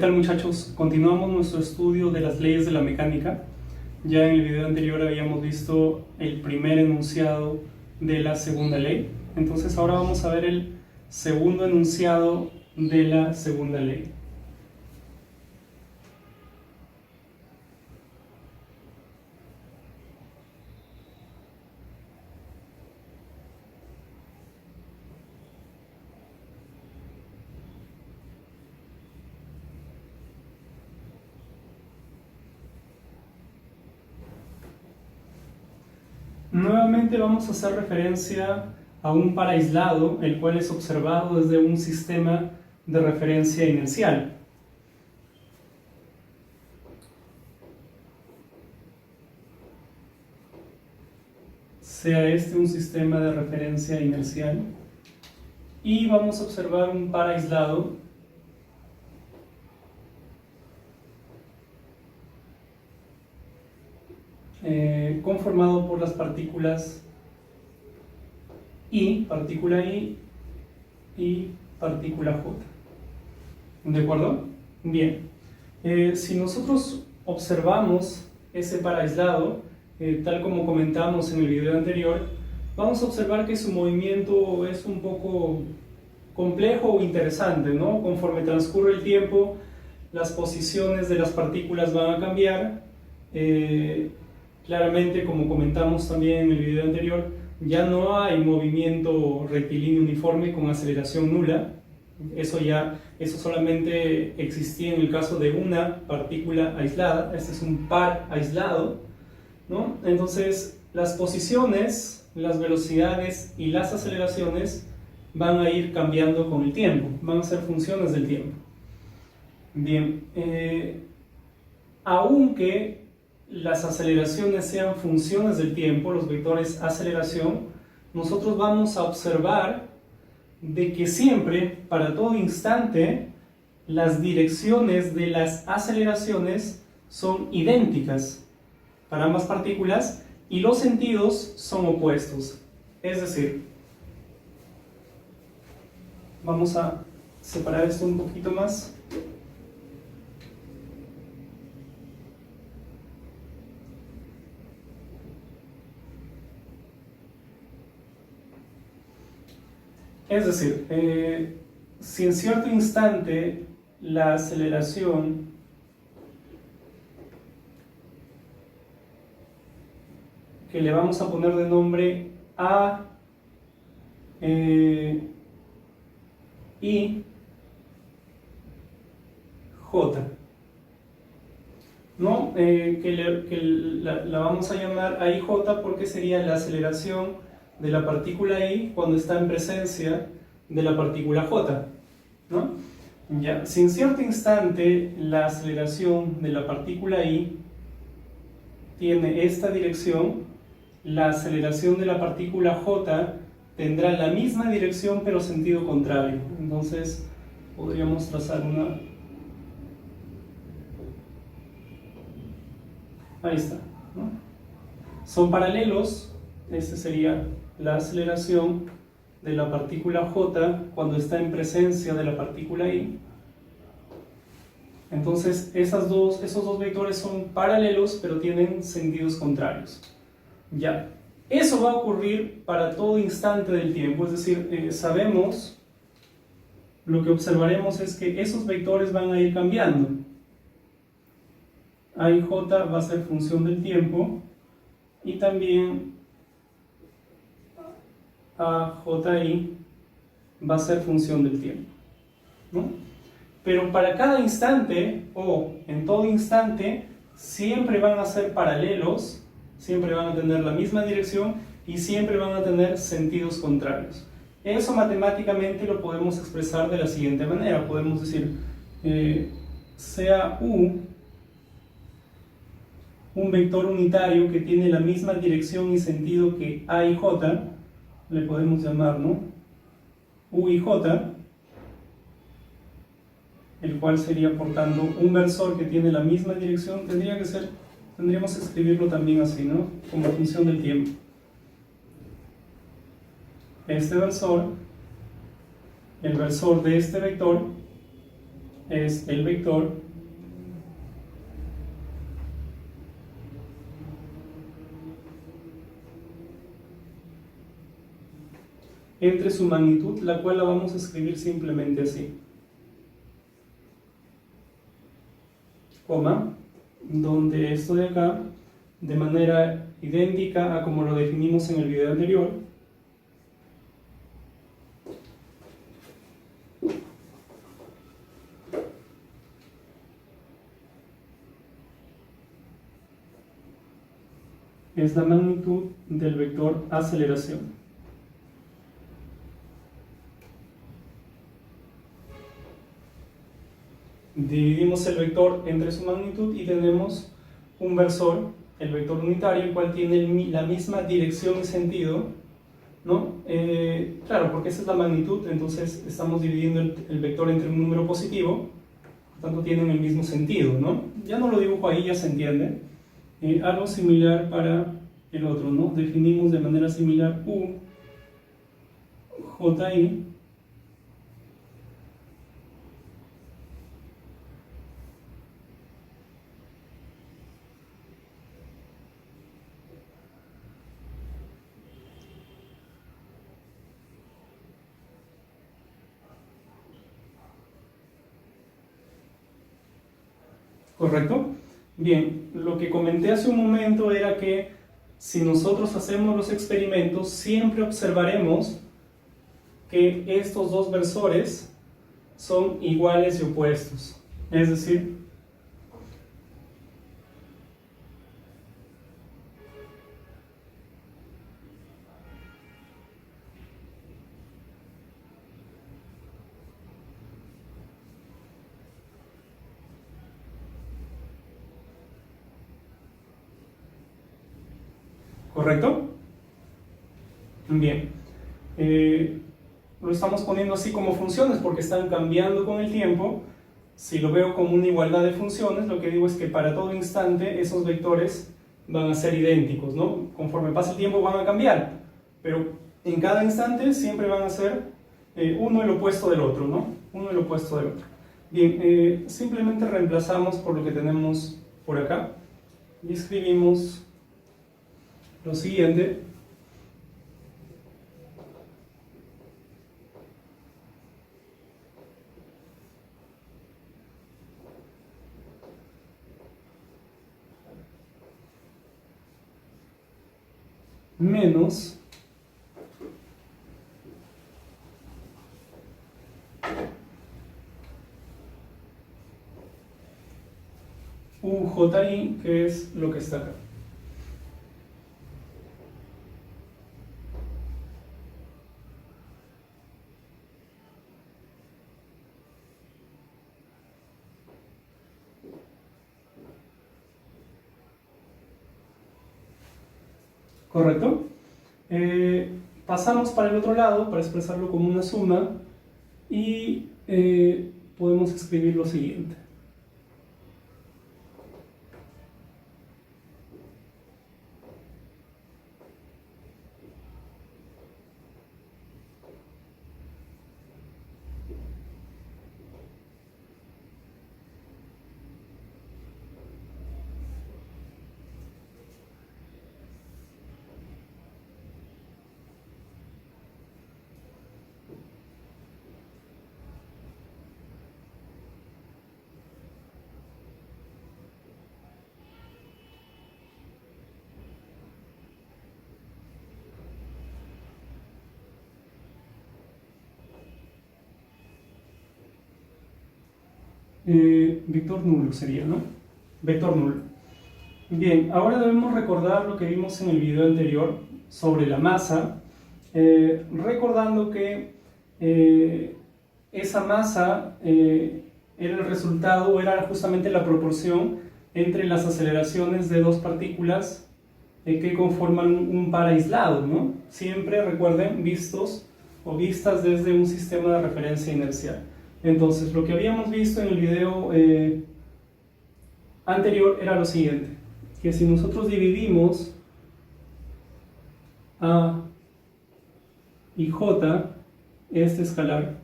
tal, muchachos? Continuamos nuestro estudio de las leyes de la mecánica. Ya en el video anterior habíamos visto el primer enunciado de la segunda ley. Entonces ahora vamos a ver el segundo enunciado de la segunda ley. Nuevamente vamos a hacer referencia a un par aislado, el cual es observado desde un sistema de referencia inercial. Sea este un sistema de referencia inercial. Y vamos a observar un par aislado conformado por las partículas partícula I y partícula J. ¿De acuerdo? Bien. Si nosotros observamos ese par aislado, tal como comentamos en el video anterior, vamos a observar que su movimiento es un poco complejo o interesante, ¿no? Conforme transcurre el tiempo, las posiciones de las partículas van a cambiar. Claramente, como comentamos también en el video anterior, ya no hay movimiento rectilíneo uniforme con aceleración nula. Eso solamente existía en el caso de una partícula aislada. Este es un par aislado, ¿no? Entonces, las posiciones, las velocidades y las aceleraciones van a ir cambiando con el tiempo, van a ser funciones del tiempo. Bien, aunque las aceleraciones sean funciones del tiempo, los vectores aceleración, nosotros vamos a observar de que siempre, para todo instante, las direcciones de las aceleraciones son idénticas para ambas partículas y los sentidos son opuestos. Es decir, vamos a separar esto un poquito más. Es decir, si en cierto instante la aceleración que le vamos a poner de nombre A y J, ¿no? La vamos a llamar A y J porque sería la aceleración de la partícula I cuando está en presencia de la partícula J, ¿no? Ya, si en cierto instante la aceleración de la partícula I tiene esta dirección, la aceleración de la partícula J tendrá la misma dirección pero sentido contrario. Entonces podríamos trazar una... Ahí está, ¿no? Son paralelos. Este sería la aceleración de la partícula J cuando está en presencia de la partícula I. Entonces esos dos vectores son paralelos pero tienen sentidos contrarios. Ya, eso va a ocurrir para todo instante del tiempo, es decir, sabemos, lo que observaremos es que esos vectores van a ir cambiando. A y J va a ser función del tiempo y también a JI va a ser función del tiempo, ¿no? Pero para cada instante o en todo instante siempre van a ser paralelos, siempre van a tener la misma dirección y siempre van a tener sentidos contrarios. Eso matemáticamente lo podemos expresar de la siguiente manera. Podemos decir, sea U un vector unitario que tiene la misma dirección y sentido que A y J, le podemos llamar, ¿no?, U y J, el cual sería por tanto un versor que tiene la misma dirección. Tendríamos que escribirlo también así, ¿no?, como función del tiempo. Este versor, el versor de este vector, es el vector entre su magnitud, la cual la vamos a escribir simplemente así, coma, donde esto de acá, de manera idéntica a como lo definimos en el video anterior, es la magnitud del vector aceleración. Dividimos el vector entre su magnitud y tenemos un versor, el vector unitario, el cual tiene la misma dirección y sentido, ¿no? Claro, porque esa es la magnitud, entonces estamos dividiendo el vector entre un número positivo, por tanto tienen el mismo sentido, ¿no? Ya no lo dibujo ahí, ya se entiende. Algo similar para el otro, ¿no? Definimos de manera similar U, JI, ¿correcto? Bien, lo que comenté hace un momento era que si nosotros hacemos los experimentos, siempre observaremos que estos dos versores son iguales y opuestos. Es decir, ¿correcto? Bien. Lo estamos poniendo así como funciones porque están cambiando con el tiempo. Si lo veo como una igualdad de funciones, lo que digo es que para todo instante esos vectores van a ser idénticos, ¿no? Conforme pasa el tiempo van a cambiar, pero en cada instante siempre van a ser uno el opuesto del otro, ¿no? Uno el opuesto del otro. Bien, simplemente reemplazamos por lo que tenemos por acá y escribimos lo siguiente. Menos UJI, que es lo que está acá. ¿Correcto? Pasamos para el otro lado para expresarlo como una suma y podemos escribir lo siguiente. Vector nulo sería, ¿no? Vector nulo. Bien, ahora debemos recordar lo que vimos en el video anterior sobre la masa, recordando que esa masa era el resultado, era justamente la proporción entre las aceleraciones de dos partículas que conforman un par aislado, ¿no? Siempre, recuerden, vistos o vistas desde un sistema de referencia inercial. Entonces, lo que habíamos visto en el video anterior era lo siguiente, que si nosotros dividimos A y J, este escalar,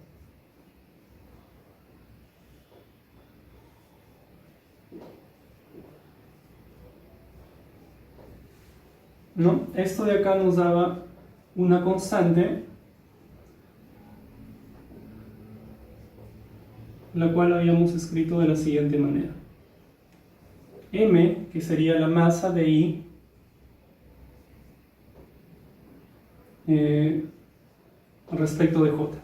¿no? Esto de acá nos daba una constante, la cual habíamos escrito de la siguiente manera. M, que sería la masa de I, respecto de J,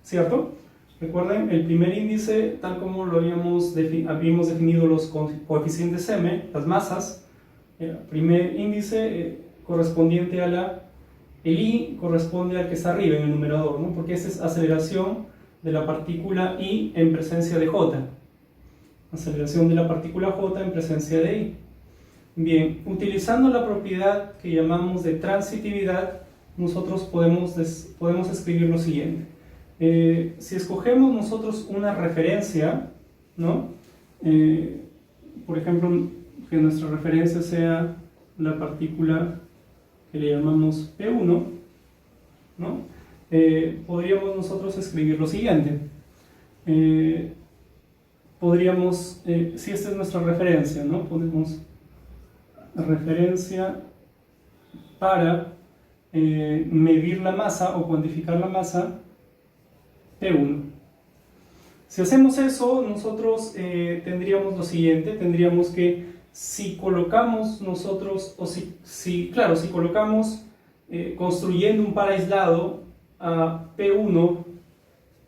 ¿cierto? Recuerden, el primer índice, tal como lo habíamos definido los coeficientes M, las masas, el primer índice correspondiente a el I corresponde al que está arriba en el numerador, ¿no? Porque esa es aceleración de la partícula I en presencia de J. Aceleración de la partícula J en presencia de I. Bien, utilizando la propiedad que llamamos de transitividad, nosotros podemos escribir lo siguiente. Si escogemos nosotros una referencia, ¿no? Por ejemplo, que nuestra referencia sea la partícula que le llamamos P1, ¿no? Podríamos nosotros escribir lo siguiente. Podríamos, si esta es nuestra referencia, ¿no? Ponemos referencia para medir la masa o cuantificar la masa P1. Si hacemos eso, nosotros tendríamos lo siguiente, tendríamos que si colocamos nosotros, o si colocamos construyendo un par aislado a P1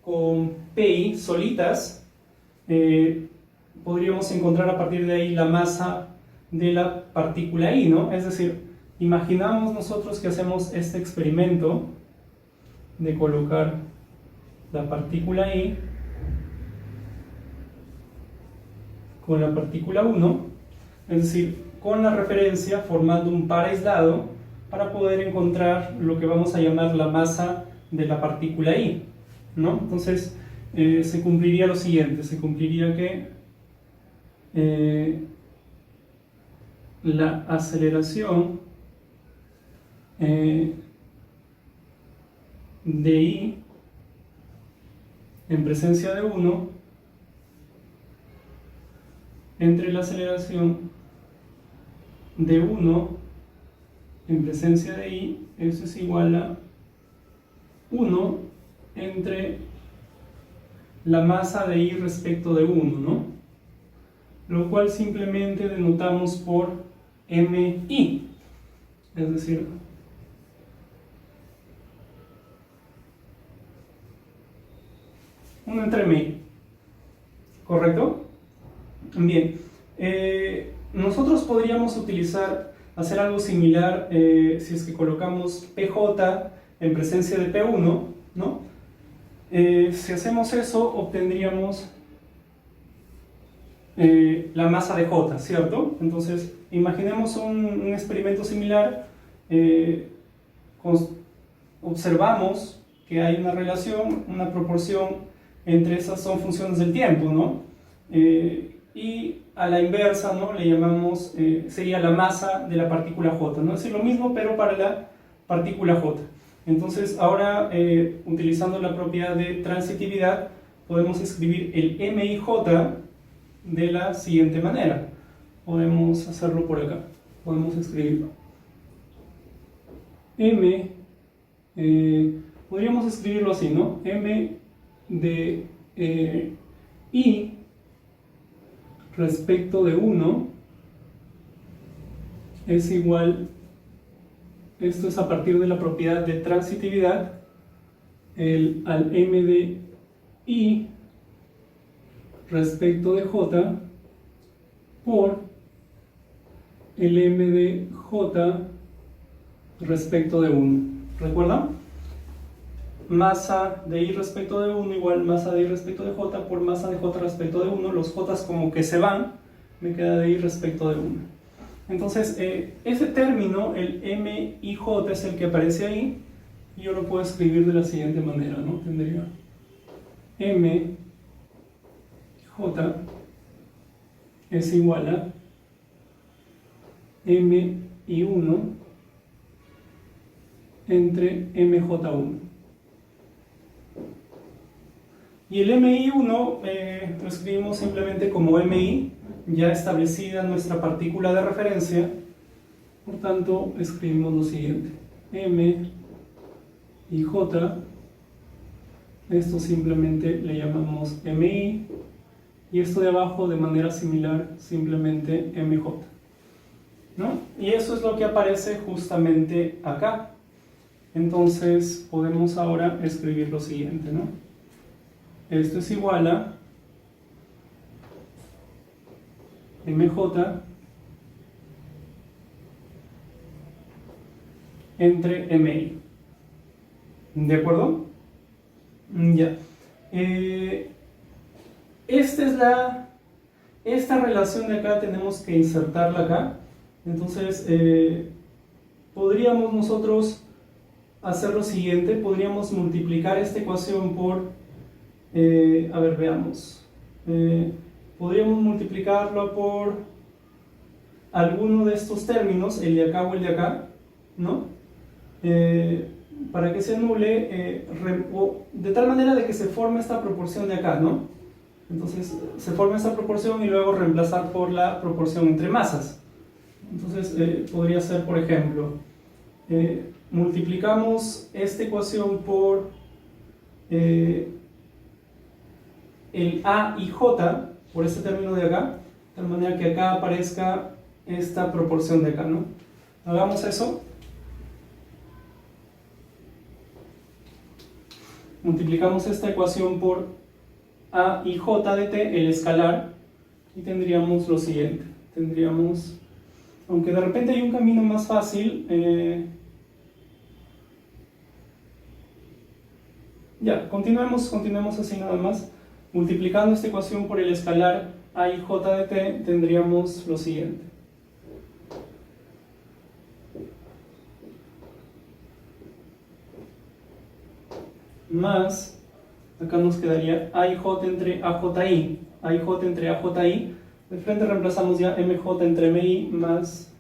con Pi solitas, podríamos encontrar a partir de ahí la masa de la partícula I, ¿no? Es decir, imaginamos nosotros que hacemos este experimento de colocar la partícula I con la partícula 1, es decir, con la referencia formando un par aislado para poder encontrar lo que vamos a llamar la masa de la partícula I, ¿no? Entonces se cumpliría lo siguiente, se cumpliría que la aceleración de I en presencia de 1 entre la aceleración de 1 en presencia de I, eso es igual a 1 entre la masa de I respecto de 1, ¿no? Lo cual simplemente denotamos por MI, es decir, uno entre MI, ¿correcto? Bien, nosotros podríamos hacer algo similar si es que colocamos PJ en presencia de P1, ¿no? Si hacemos eso, obtendríamos la masa de J, ¿cierto? Entonces, imaginemos un experimento similar, observamos que hay una relación, una proporción entre esas, son funciones del tiempo, ¿no? Y a la inversa, ¿no? Le llamamos, sería la masa de la partícula J, ¿no? Es decir, lo mismo pero para la partícula J. Entonces ahora, utilizando la propiedad de transitividad, podemos escribir el MIJ de la siguiente manera. Podemos hacerlo por acá, podemos escribirlo. M, podríamos escribirlo así, ¿no? M de I respecto de 1 es igual, esto es a partir de la propiedad de transitividad, al M de I respecto de J por el M de J respecto de 1. ¿Recuerdan? Masa de I respecto de 1 igual masa de I respecto de J por masa de J respecto de 1. Los J como que se van, me queda de I respecto de 1. Entonces, ese término, el MIJ, es el que aparece ahí, y yo lo puedo escribir de la siguiente manera, ¿no? Tendría MJ es igual a MI1 entre MJ1. Y el MI1 lo escribimos simplemente como MI, ya establecida nuestra partícula de referencia, Por tanto, escribimos lo siguiente. M y J, esto simplemente le llamamos MI, y esto de abajo de manera similar simplemente MJ, ¿no? Y eso es lo que aparece justamente acá. Entonces podemos ahora escribir lo siguiente, ¿no? Esto es igual a MJ entre MI. ¿De acuerdo? Ya. Esta relación de acá tenemos que insertarla acá. Entonces, podríamos nosotros hacer lo siguiente. Podríamos multiplicar esta ecuación por... a ver, veamos. Podríamos multiplicarlo por alguno de estos términos, el de acá o el de acá, ¿no? Para que se anule, de tal manera de que se forme esta proporción de acá, ¿no? Entonces se forma esta proporción y luego reemplazar por la proporción entre masas. Entonces podría ser, por ejemplo, multiplicamos esta ecuación por el A y J, por este término de acá, de tal manera que acá aparezca esta proporción de acá, ¿no? Hagamos eso. Multiplicamos esta ecuación por A y J de t, el escalar, y tendríamos lo siguiente. Tendríamos, aunque de repente hay un camino más fácil, ya, continuemos así nada más. Multiplicando esta ecuación por el escalar A y J de t, tendríamos lo siguiente. Más, acá nos quedaría AIJ entre AJI, AIJ entre AJI, de frente reemplazamos ya MJ entre MI más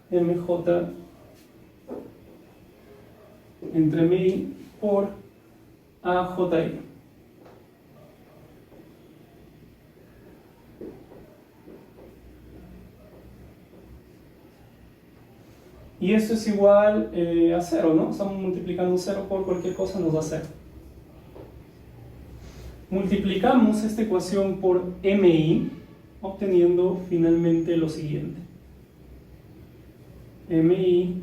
MJ entre MI por AJI. Y esto es igual a 0, ¿no? Estamos multiplicando 0 por cualquier cosa, nos da 0. Multiplicamos esta ecuación por MI, obteniendo finalmente lo siguiente. MI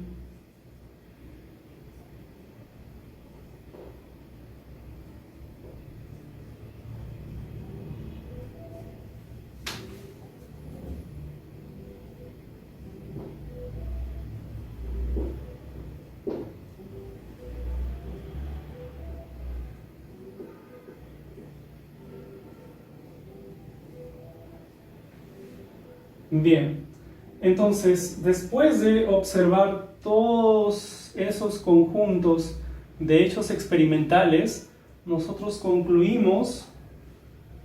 Bien, entonces después de observar todos esos conjuntos de hechos experimentales, nosotros concluimos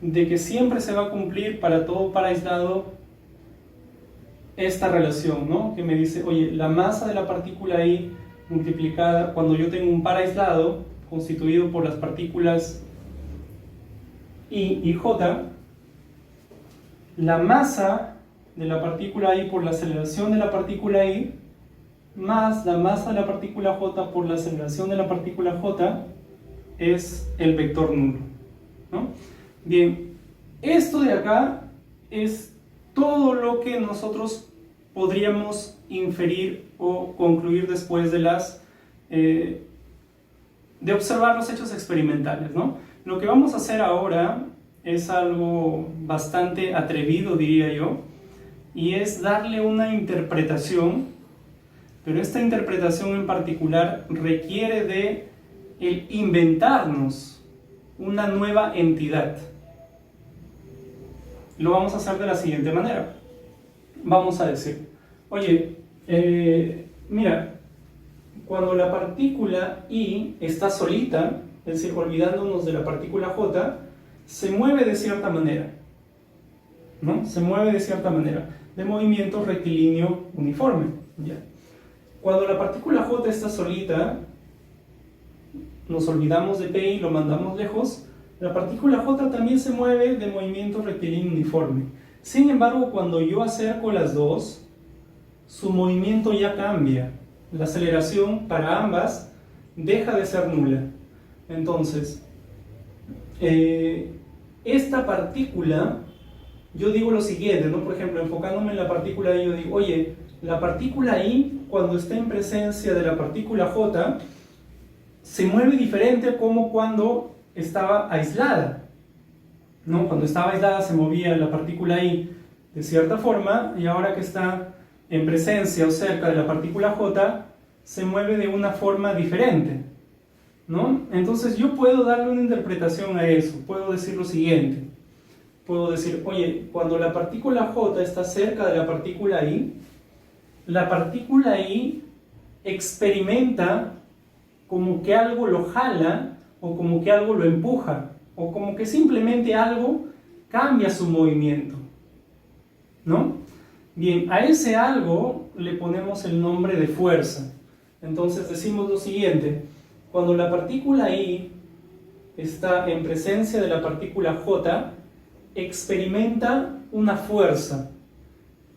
de que siempre se va a cumplir para todo par aislado esta relación, ¿no? Que me dice, oye, la masa de la partícula I multiplicada, cuando yo tengo un par aislado constituido por las partículas I y J, la masa de la partícula I por la aceleración de la partícula I más la masa de la partícula J por la aceleración de la partícula J es el vector nulo, ¿no? Bien, esto de acá es todo lo que nosotros podríamos inferir o concluir después de de observar los hechos experimentales, ¿no? Lo que vamos a hacer ahora es algo bastante atrevido, diría yo, y es darle una interpretación, pero esta interpretación en particular requiere de el inventarnos una nueva entidad. Lo vamos a hacer de la siguiente manera. Vamos a decir, oye, mira, cuando la partícula I está solita, es decir, olvidándonos de la partícula J, se mueve de cierta manera, ¿no? Se mueve de cierta manera, de movimiento rectilíneo uniforme, ¿ya? Cuando la partícula J está solita, nos olvidamos de P y lo mandamos lejos, la partícula J también se mueve de movimiento rectilíneo uniforme. Sin embargo, cuando yo acerco las dos, su movimiento ya cambia. La aceleración para ambas deja de ser nula. Entonces, esta partícula, yo digo lo siguiente, ¿no? Por ejemplo, enfocándome en la partícula I, yo digo, oye, la partícula I, cuando está en presencia de la partícula J, se mueve diferente como cuando estaba aislada, ¿no? Cuando estaba aislada se movía la partícula I de cierta forma, y ahora que está en presencia o cerca de la partícula J, se mueve de una forma diferente, ¿no? Entonces yo puedo darle una interpretación a eso, puedo decir lo siguiente, puedo decir, oye, cuando la partícula J está cerca de la partícula I experimenta como que algo lo jala, o como que algo lo empuja, o como que simplemente algo cambia su movimiento, ¿no? Bien, a ese algo le ponemos el nombre de fuerza. Entonces decimos lo siguiente, cuando la partícula I está en presencia de la partícula J, experimenta una fuerza,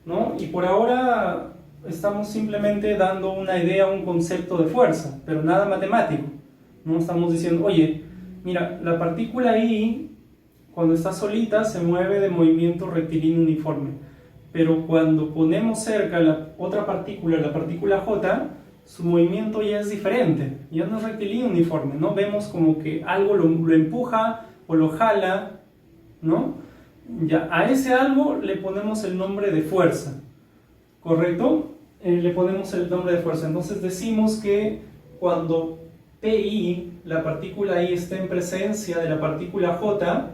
¿no? Y por ahora estamos simplemente dando una idea, un concepto de fuerza, pero nada matemático. No estamos diciendo, oye, mira, la partícula I, cuando está solita, se mueve de movimiento rectilíneo uniforme, pero cuando ponemos cerca la otra partícula, la partícula J, su movimiento ya es diferente, ya no es rectilíneo uniforme, ¿no? Vemos como que algo lo empuja o lo jala, ¿no? Ya, a ese algo le ponemos el nombre de fuerza, ¿correcto? Le ponemos el nombre de fuerza. Entonces decimos que cuando PI, la partícula I, está en presencia de la partícula J,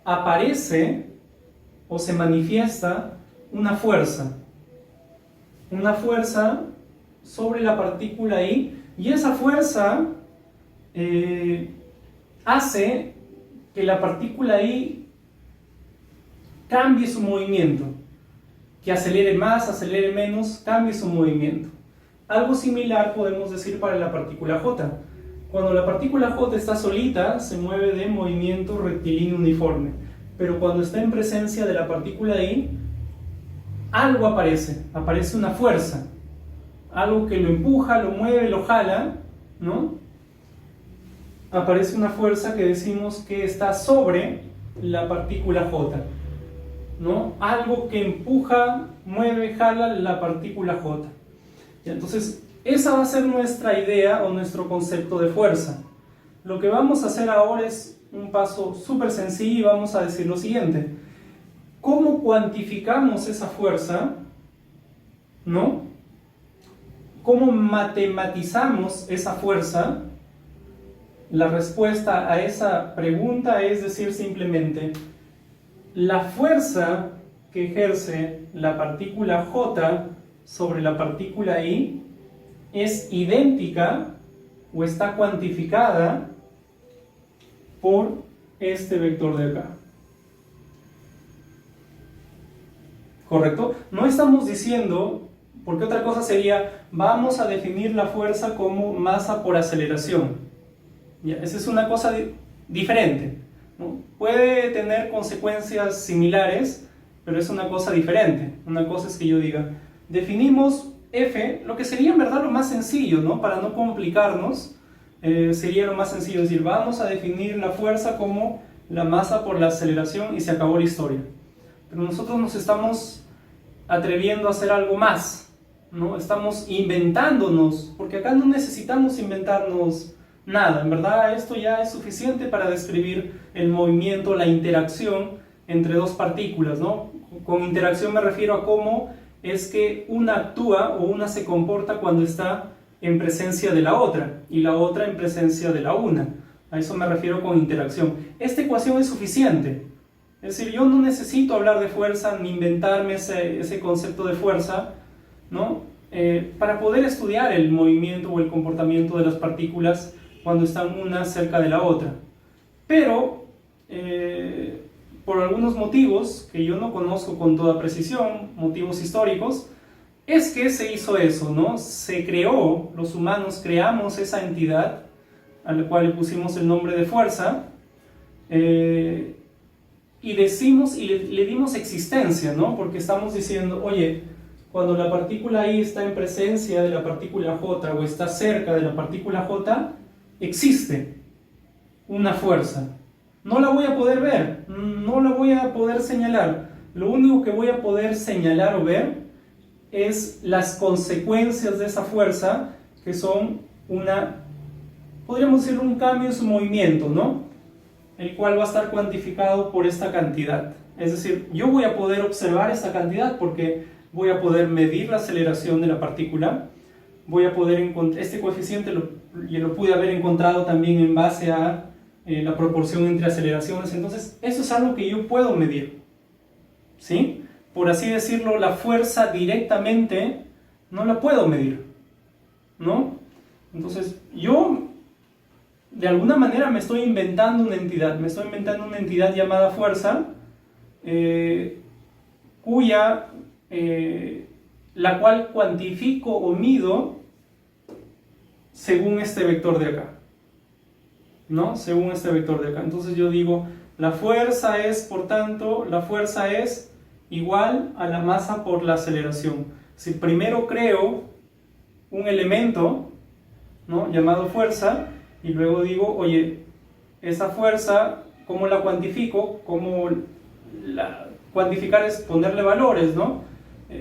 aparece o se manifiesta una fuerza sobre la partícula I, y esa fuerza hace que la partícula I cambie su movimiento, que acelere más, acelere menos, cambie su movimiento. Algo similar podemos decir para la partícula J. Cuando la partícula J está solita, se mueve de movimiento rectilíneo uniforme, pero cuando está en presencia de la partícula I, algo aparece una fuerza, algo que lo empuja, lo mueve, lo jala, ¿no? Aparece una fuerza que decimos que está sobre la partícula J, ¿no? Algo que empuja, mueve, jala la partícula J. Entonces, esa va a ser nuestra idea o nuestro concepto de fuerza. Lo que vamos a hacer ahora es un paso súper sencillo y vamos a decir lo siguiente. ¿Cómo cuantificamos esa fuerza? ¿No? ¿Cómo matematizamos esa fuerza? La respuesta a esa pregunta es decir simplemente, la fuerza que ejerce la partícula J sobre la partícula I es idéntica o está cuantificada por este vector de acá. ¿Correcto? No estamos diciendo, porque otra cosa sería, vamos a definir la fuerza como masa por aceleración. ¿Ya? Esa es una cosa diferente, ¿no? Puede tener consecuencias similares, pero es una cosa diferente. Una cosa es que yo diga, definimos F, lo que sería en verdad lo más sencillo, ¿no? Para no complicarnos, sería lo más sencillo, es decir, vamos a definir la fuerza como la masa por la aceleración y se acabó la historia. Pero nosotros nos estamos atreviendo a hacer algo más, ¿no? Estamos inventándonos, porque acá no necesitamos inventarnos nada, en verdad esto ya es suficiente para describir el movimiento, la interacción entre dos partículas, ¿no? Con interacción me refiero a cómo es que una actúa o una se comporta cuando está en presencia de la otra y la otra en presencia de la una. A eso me refiero con interacción. Esta ecuación es suficiente. Es decir, yo no necesito hablar de fuerza ni inventarme ese concepto de fuerza, ¿no? Para poder estudiar el movimiento o el comportamiento de las partículas cuando están una cerca de la otra. Pero, por algunos motivos que yo no conozco con toda precisión, motivos históricos, es que se hizo eso, ¿no? Se creó, los humanos creamos esa entidad a la cual le pusimos el nombre de fuerza, y decimos y le dimos existencia, ¿no? Porque estamos diciendo, oye, cuando la partícula I está en presencia de la partícula J o está cerca de la partícula J, existe una fuerza. No la voy a poder ver, no la voy a poder señalar. Lo único que voy a poder señalar o ver es las consecuencias de esa fuerza, que son podríamos decir, un cambio en su movimiento, ¿no? El cual va a estar cuantificado por esta cantidad. Es decir, yo voy a poder observar esta cantidad porque voy a poder medir la aceleración de la partícula, voy a poder encontrar, este coeficiente lo pude haber encontrado también en base a la proporción entre aceleraciones. Entonces, eso es algo que yo puedo medir, ¿sí? Por así decirlo, la fuerza directamente no la puedo medir, ¿no? Entonces, yo de alguna manera me estoy inventando una entidad llamada fuerza, la cual cuantifico o mido según este vector de acá, ¿no? Según este vector de acá. Entonces yo digo, la fuerza es igual a la masa por la aceleración. Si primero creo un elemento, ¿no?, llamado fuerza, y luego digo, oye, esa fuerza, ¿cómo la cuantifico? Cuantificar es ponerle valores, ¿no?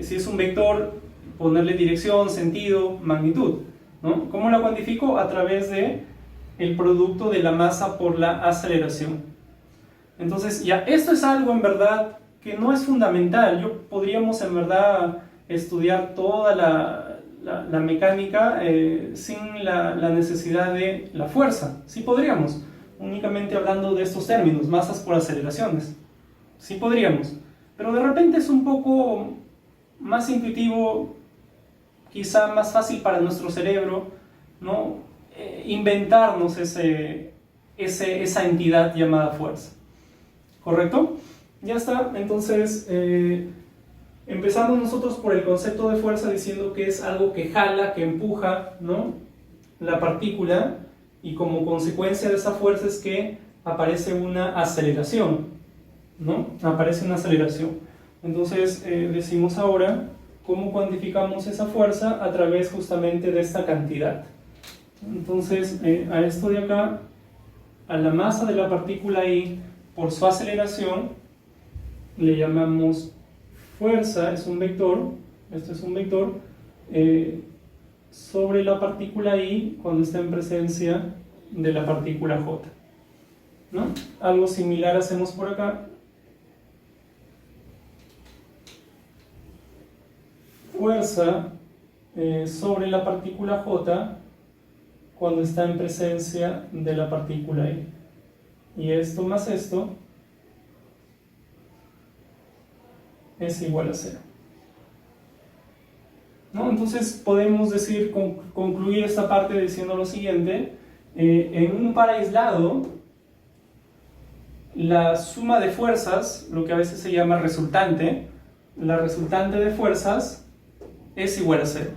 Si es un vector, ponerle dirección, sentido, magnitud, ¿no? ¿Cómo la cuantifico? A través de el producto de la masa por la aceleración. Entonces, ya, esto es algo en verdad que no es fundamental. Podríamos en verdad estudiar toda la mecánica sin la necesidad de la fuerza. Sí podríamos, únicamente hablando de estos términos, masas por aceleraciones. Sí podríamos, pero de repente es un poco más intuitivo, quizá más fácil para nuestro cerebro, ¿no?, inventarnos esa entidad llamada fuerza. ¿Correcto? Ya está. Entonces, empezamos nosotros por el concepto de fuerza diciendo que es algo que jala, que empuja, ¿no?, la partícula, y como consecuencia de esa fuerza es que aparece una aceleración, ¿no? Aparece una aceleración. Entonces, decimos ahora cómo cuantificamos esa fuerza a través justamente de esta cantidad. Entonces, a esto de acá, a la masa de la partícula I por su aceleración, le llamamos fuerza. Es un vector, esto es un vector, sobre la partícula I cuando está en presencia de la partícula J, ¿no? Algo similar hacemos por acá. Fuerza sobre la partícula J cuando está en presencia de la partícula I. Y esto más esto es igual a 0. ¿No? Entonces podemos concluir esta parte diciendo lo siguiente: en un par aislado, la suma de fuerzas, lo que a veces se llama resultante, la resultante de fuerzas es igual a 0.